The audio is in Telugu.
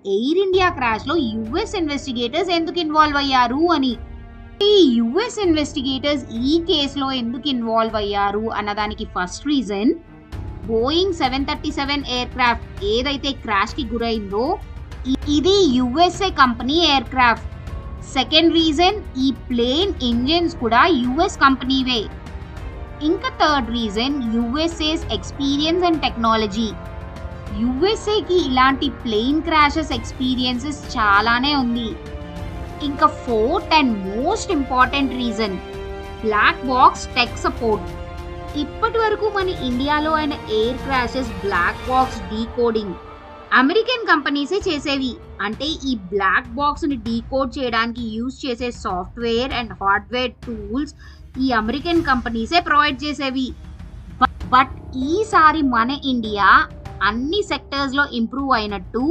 ఎయిర్ ఇండియా క్రాష్ లో యుఎస్ ఇన్వెస్టిగేటర్స్ ఎందుకు ఇన్వాల్వ్ అయ్యారు అని. ఈ యుఎస్ ఇన్వెస్టిగేటర్స్ ఈ కేసులో ఎందుకు ఇన్వాల్వ్ అయ్యారు అన్నదానికి first reason, Boeing 737 aircraft ఏదైతే క్రాష్ కి గురైందో ఇది USA company aircraft. Second reason, ఈ ప్లేన్ ఇంజిన్స్ కూడా యుఎస్ కంపెనీవే. ఇంకా third reason, USA's experience and technology. యుఎస్ఏకి ఇలాంటి ప్లేన్ క్రాషెస్ ఎక్స్పీరియన్సెస్ చాలానే ఉంది. ఇంకా fourth and most important reason, black box tech support. ఇప్పటి వరకు మన ఇండియాలో అయిన air crashes black box decoding American కంపెనీసే చేసేవి. అంటే ఈ బ్లాక్ బాక్స్ ని డీకోడ్ చేయడానికి యూజ్ చేసే సాఫ్ట్వేర్ అండ్ హార్డ్వేర్ టూల్స్ ఈ అమెరికన్ కంపెనీసే ప్రొవైడ్ చేసేవి. బట్ ఈసారి మన ఇండియా అన్ని సెక్టర్స్ లో ఇంప్రూవ్ అయినట్టు